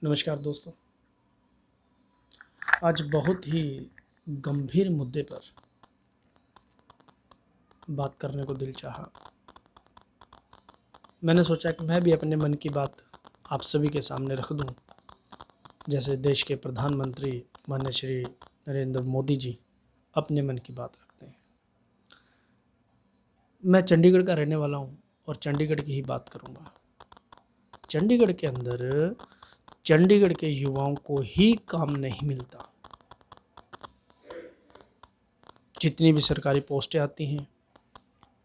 नमस्कार दोस्तों। आज बहुत ही गंभीर मुद्दे पर बात करने को दिल चाहा। मैंने सोचा कि मैं भी अपने मन की बात आप सभी के सामने रख दूं। जैसे देश के प्रधानमंत्री माननीय श्री नरेंद्र मोदी जी अपने मन की बात रखते हैं। मैं चंडीगढ़ का रहने वाला हूं और चंडीगढ़ की ही बात करूंगा। चंडीगढ़ के अंदर चंडीगढ़ के युवाओं को ही काम नहीं मिलता। जितनी भी सरकारी पोस्टें आती हैं,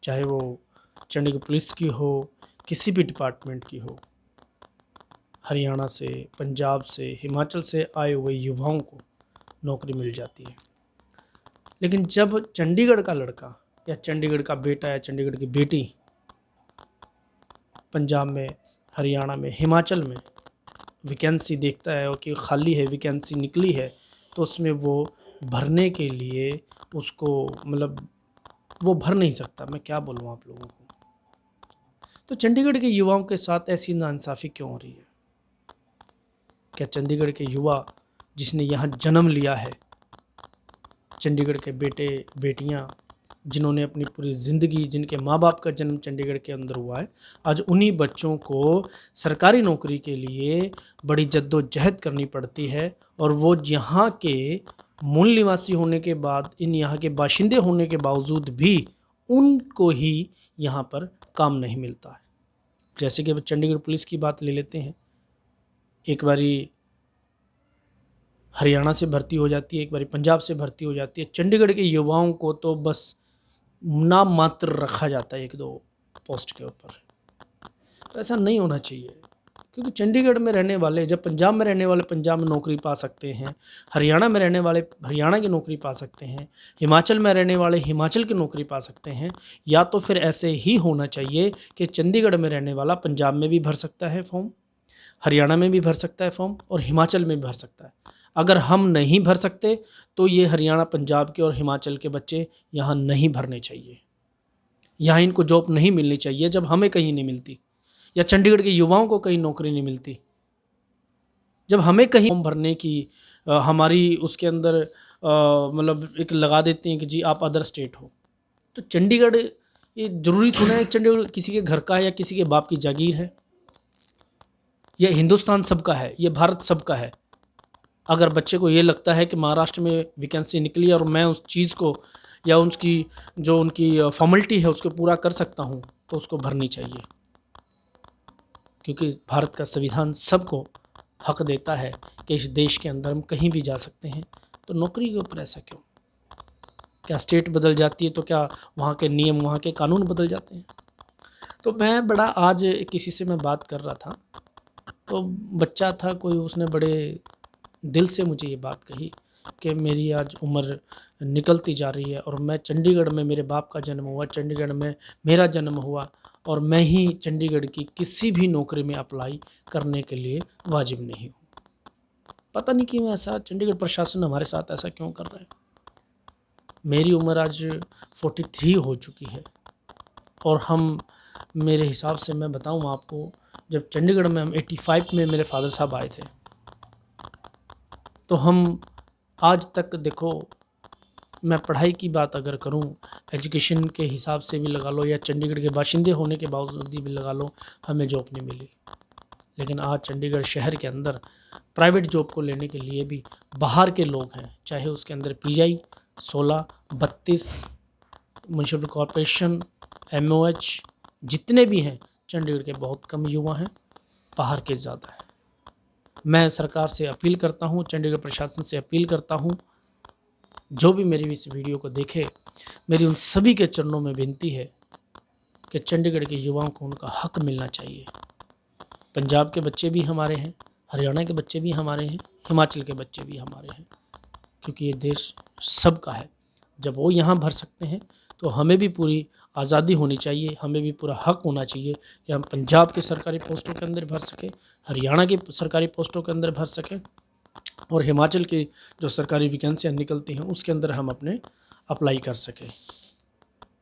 चाहे वो चंडीगढ़ पुलिस की हो, किसी भी डिपार्टमेंट की हो, हरियाणा से, पंजाब से, हिमाचल से आए हुए युवाओं को नौकरी मिल जाती है। लेकिन जब चंडीगढ़ का लड़का या चंडीगढ़ का बेटा या चंडीगढ़ की बेटी पंजाब में, हरियाणा में, हिमाचल में वैकेंसी देखता है और कि खाली है, वैकेंसी निकली है, तो उसमें वो भरने के लिए उसको वो भर नहीं सकता। मैं क्या बोलूँ आप लोगों को। तो चंडीगढ़ के युवाओं के साथ ऐसी नाइंसाफ़ी क्यों हो रही है? क्या चंडीगढ़ के युवा जिसने यहाँ जन्म लिया है, चंडीगढ़ के बेटे बेटियाँ जिन्होंने अपनी पूरी ज़िंदगी, जिनके माँ बाप का जन्म चंडीगढ़ के अंदर हुआ है, आज उन्हीं बच्चों को सरकारी नौकरी के लिए बड़ी जद्दोजहद करनी पड़ती है। और वो यहाँ के मूल निवासी होने के बाद, इन यहाँ के बाशिंदे होने के बावजूद भी उनको ही यहाँ पर काम नहीं मिलता है। जैसे कि चंडीगढ़ पुलिस की बात ले लेते हैं। एक बारी हरियाणा से भर्ती हो जाती है, एक बारी पंजाब से भर्ती हो जाती है। चंडीगढ़ के युवाओं को तो बस नाम मात्र रखा जाता है एक दो पोस्ट के ऊपर। तो ऐसा नहीं होना चाहिए, क्योंकि चंडीगढ़ में रहने वाले, जब पंजाब में रहने वाले पंजाब में नौकरी पा सकते हैं, हरियाणा में रहने वाले हरियाणा की नौकरी पा सकते हैं, हिमाचल में रहने वाले हिमाचल की नौकरी पा सकते हैं, या तो फिर ऐसे ही होना चाहिए कि चंडीगढ़ में रहने वाला पंजाब में भी भर सकता है फॉर्म, हरियाणा में भी भर सकता है फॉर्म और हिमाचल में भी भर सकता है। अगर हम नहीं भर सकते तो ये हरियाणा, पंजाब के और हिमाचल के बच्चे यहाँ नहीं भरने चाहिए। यहाँ इनको जॉब नहीं मिलनी चाहिए जब हमें कहीं नहीं मिलती, या चंडीगढ़ के युवाओं को कहीं नौकरी नहीं मिलती। जब हमें कहीं फॉर्म भरने की हमारी उसके अंदर एक लगा देते हैं कि जी आप अदर स्टेट हो, तो चंडीगढ़ ये ज़रूरी थोड़ा है चंडीगढ़ किसी के घर का है या किसी के बाप की जागीर है। यह हिंदुस्तान सबका है, ये भारत सबका है। अगर बच्चे को ये लगता है कि महाराष्ट्र में वैकेंसी निकली है और मैं उस चीज़ को या उसकी जो उनकी फॉर्मेलिटी है उसको पूरा कर सकता हूँ, तो उसको भरनी चाहिए। क्योंकि भारत का संविधान सबको हक देता है कि इस देश के अंदर हम कहीं भी जा सकते हैं। तो नौकरी के ऊपर ऐसा क्यों? क्या स्टेट बदल जाती है तो क्या वहाँ के नियम, वहाँ के कानून बदल जाते हैं? तो मैं बड़ा आज किसी से मैं बात कर रहा था, तो बच्चा था कोई, उसने बड़े दिल से मुझे ये बात कही कि मेरी आज उम्र निकलती जा रही है और मैं चंडीगढ़ में, मेरे बाप का जन्म हुआ, चंडीगढ़ में मेरा जन्म हुआ और मैं ही चंडीगढ़ की किसी भी नौकरी में अप्लाई करने के लिए वाजिब नहीं हूँ। पता नहीं क्यों ऐसा चंडीगढ़ प्रशासन हमारे साथ ऐसा क्यों कर रहा है। मेरी उम्र आज 43 हो चुकी है और मेरे हिसाब से मैं बताऊँ आपको, जब चंडीगढ़ में हम 85 में मेरे फादर साहब आए थे, तो हम आज तक देखो, मैं पढ़ाई की बात अगर करूं, एजुकेशन के हिसाब से भी लगा लो या चंडीगढ़ के बाशिंदे होने के बावजूद भी लगा लो, हमें जॉब नहीं मिली। लेकिन आज चंडीगढ़ शहर के अंदर प्राइवेट जॉब को लेने के लिए भी बाहर के लोग हैं, चाहे उसके अंदर PGI 16, 32, म्यूनसिपल कॉरपोरेशन, MOH जितने भी हैं, चंडीगढ़ के बहुत कम युवा हैं, बाहर के ज़्यादा हैं। मैं सरकार से अपील करता हूं, चंडीगढ़ प्रशासन से अपील करता हूं, जो भी मेरी इस वीडियो को देखे, मेरी उन सभी के चरणों में विनती है कि चंडीगढ़ के युवाओं को उनका हक मिलना चाहिए। पंजाब के बच्चे भी हमारे हैं, हरियाणा के बच्चे भी हमारे हैं, हिमाचल के बच्चे भी हमारे हैं, क्योंकि ये देश सबका है। जब वो यहाँ भर सकते हैं तो हमें भी पूरी आज़ादी होनी चाहिए, हमें भी पूरा हक होना चाहिए कि हम पंजाब के सरकारी पोस्टों के अंदर भर सकें, हरियाणा की सरकारी पोस्टों के अंदर भर सकें और हिमाचल की जो सरकारी वैकेंसियाँ निकलती हैं उसके अंदर हम अपने अप्लाई कर सकें।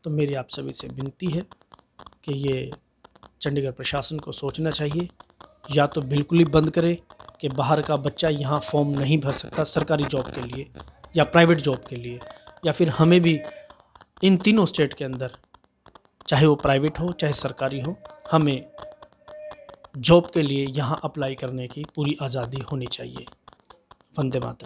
तो मेरी आप सभी से विनती है कि ये चंडीगढ़ प्रशासन को सोचना चाहिए, या तो बिल्कुल ही बंद करे कि बाहर का बच्चा यहाँ फॉर्म नहीं भर सकता सरकारी जॉब के लिए या प्राइवेट जॉब के लिए, या फिर हमें भी इन तीनों स्टेट के अंदर, चाहे वो प्राइवेट हो चाहे सरकारी हो, हमें जॉब के लिए यहाँ अप्लाई करने की पूरी आज़ादी होनी चाहिए। वंदे मातरम।